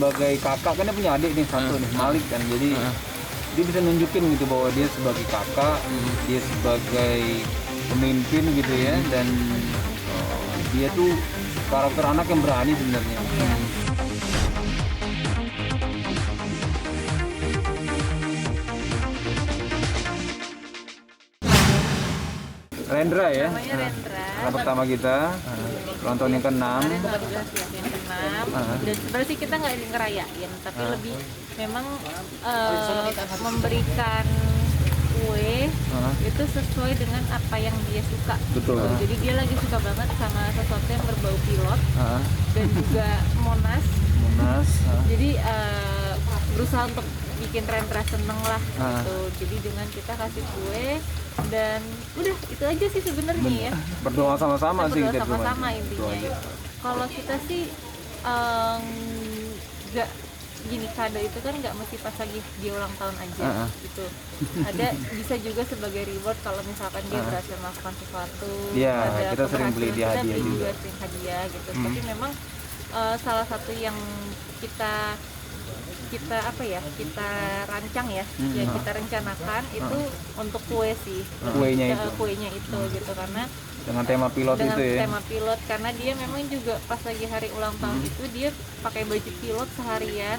sebagai kakak, kan dia punya adik nih satu nih, Malik kan. Jadi dia bisa nunjukin gitu bahwa dia sebagai kakak, dia sebagai pemimpin gitu ya, dan dia tuh karakter anak yang berani sebenarnya. Rendra ya, Namanya Rendra. anak pertama kita, ulang tahun yang ke-6. Kemarin 14 ya, yang ke-6. Dan sebenarnya sih kita nggak ngerayain, tapi lebih memang memberikan kue itu sesuai dengan apa yang dia suka. Betul. Jadi dia lagi suka banget sama sesuatu yang berbau pilot dan juga Monas. Jadi berusaha untuk bikin Rendra seneng lah gitu. Jadi dengan kita kasih kue dan udah itu aja sih sebenarnya ya. Berdoa sama-sama sih kita sama-sama intinya. Kalau kita sih nggak gini, kado itu kan nggak mesti pas lagi dia ulang tahun aja gitu. Ada bisa juga sebagai reward kalau misalkan dia berhasil melakukan sesuatu. Iya, kita sering beli dia hadiah juga. Sering hadiah gitu. Tapi memang salah satu yang kita rancang ya, yang kita rencanakan itu untuk kue sih, kuenya itu gitu, karena dengan tema pilot dengan itu ya. tema pilot, karena dia memang juga pas lagi hari ulang tahun itu dia pakai baju pilot seharian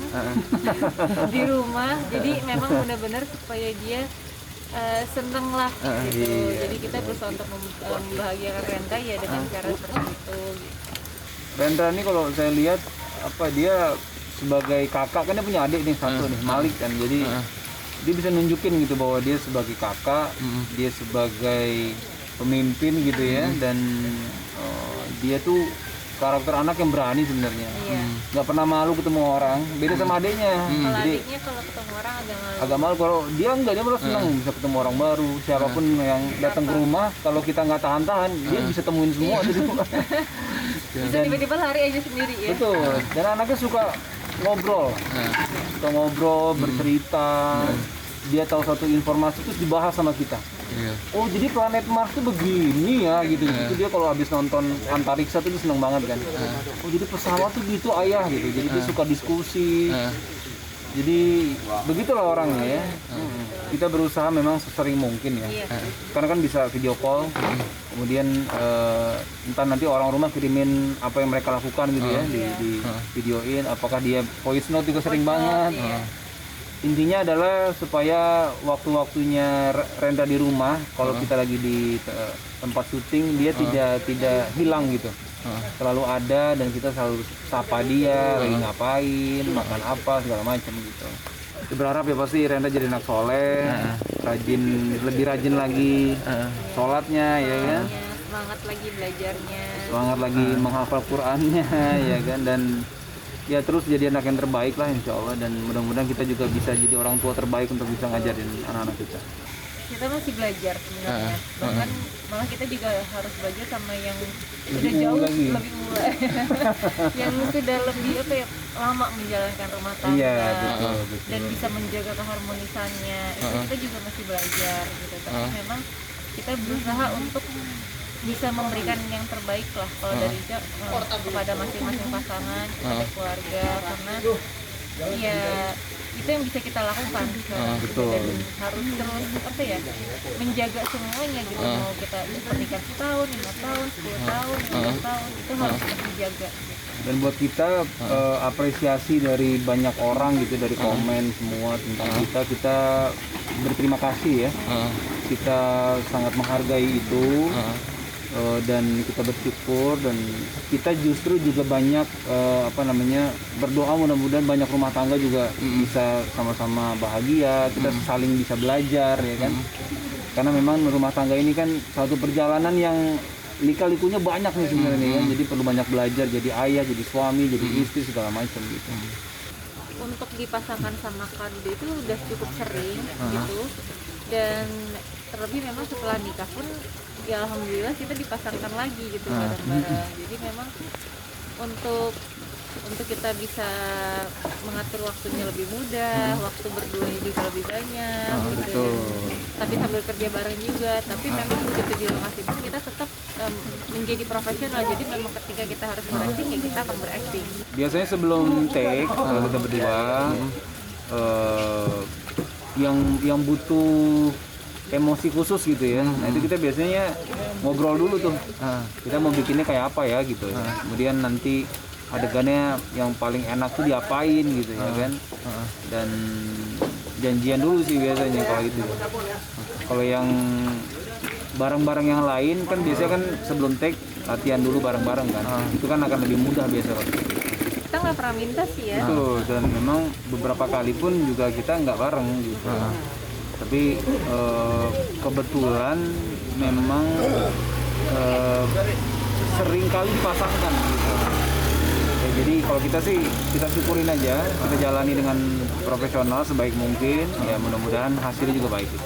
di rumah, jadi memang benar-benar supaya dia seneng lah gitu. Jadi kita berusaha untuk membahagiakan Rendra ya dengan cara seperti itu. Rendra ini kalau saya lihat dia sebagai kakak, kan dia punya adik nih satu nih, Malik kan. Jadi dia bisa nunjukin gitu bahwa dia sebagai kakak, dia sebagai pemimpin gitu ya, dan dia tuh karakter anak yang berani sebenarnya. Nggak pernah malu ketemu orang, beda sama adiknya. Kalau Jadi adiknya kalau ketemu orang agak malu. Kalau dia enggak, dia malah senang bisa ketemu orang baru, siapapun yang datang ke rumah. Kalau kita nggak tahan-tahan, dia bisa temuin semua di rumah. bisa tiba-tiba lari aja sendiri ya. Betul. Dan anaknya suka ngobrol, bercerita. Dia tahu satu informasi terus dibahas sama kita. Oh, jadi planet Mars tuh begini ya gitu. Dia kalau habis nonton antariksa tuh dia seneng banget kan. Oh, jadi pesawat tuh gitu ayah gitu. Jadi dia suka diskusi. Jadi begitulah orangnya ya. Kita berusaha memang sesering mungkin ya. Karena kan bisa video call. Kemudian entah nanti orang rumah kirimin apa yang mereka lakukan gitu ya, di videoin. Apakah dia voice note juga sering banget. Intinya adalah supaya waktu-waktunya Rendra di rumah, kalau kita lagi di tempat syuting, dia tidak hilang gitu. Selalu ada, dan kita selalu sapa dia, lagi ngapain, makan apa, segala macam gitu. Kita berharap ya pasti Rendra jadi anak soleh, lebih rajin lagi sholatnya ya kan. Semangat lagi belajarnya. Semangat lagi menghafal Qur'annya ya kan, dan ya terus jadi anak yang terbaik lah insya Allah, dan mudah-mudahan kita juga bisa jadi orang tua terbaik untuk bisa ngajarin anak-anak kita. Kita masih belajar sebenarnya, bahkan malah kita juga harus belajar sama yang sudah jauh lebih mulai yang sudah lebih lama menjalankan rumah tangga, betul. Dan bisa menjaga keharmonisannya. Itu kita juga masih belajar gitu, tapi memang kita berusaha untuk bisa memberikan yang terbaik lah kalau dari kepada masing-masing pasangan, kepada keluarga, karena ya itu yang bisa kita lakukan betul. Dan harus terus menjaga semuanya gitu. Mau kita pernikahan setahun, 5 tahun, 10 tahun, 15 tahun, itu harus kita dijaga. Dan buat kita apresiasi dari banyak orang gitu, dari komen semua tentang kita berterima kasih ya. Kita sangat menghargai itu. Dan kita bersyukur, dan kita justru juga banyak berdoa mudah-mudahan banyak rumah tangga juga bisa sama-sama bahagia, kita saling bisa belajar ya kan. Karena memang rumah tangga ini kan satu perjalanan yang lika-likunya banyak nih sebenarnya kan. Jadi perlu banyak belajar, jadi ayah, jadi suami, jadi istri, segala macam gitu. Untuk dipasangkan sama kado itu udah cukup sering gitu, dan terlebih memang setelah nikah pun ya alhamdulillah kita dipasangkan lagi gitu bareng-bareng. Jadi memang untuk kita bisa mengatur waktunya lebih mudah, waktu berdua juga lebih banyak gitu. Tapi sambil kerja bareng juga. Tapi memang begitu di lokasi pun kita tetap menjadi profesional. Jadi memang ketika kita harus berakting ya kita akan berakting. Biasanya sebelum take kalau kita berdua yang butuh emosi khusus gitu ya. Nah itu kita biasanya ngobrol dulu tuh. Kita mau bikinnya kayak apa ya gitu. Kemudian nanti adegannya yang paling enak tuh diapain gitu ya kan. Dan janjian dulu sih biasanya kalau itu. Kalau yang bareng-bareng yang lain kan biasanya kan sebelum take latihan dulu bareng-bareng kan. Itu kan akan lebih mudah biasanya. Kita nggak pernah minta sih ya. Betul, dan memang beberapa kali pun juga kita nggak bareng gitu. Tapi kebetulan memang sering kali dipasangkan gitu. Ya, jadi kalau kita sih kita syukurin aja, kita jalani dengan profesional sebaik mungkin. Ya mudah-mudahan hasilnya juga baik. Gitu.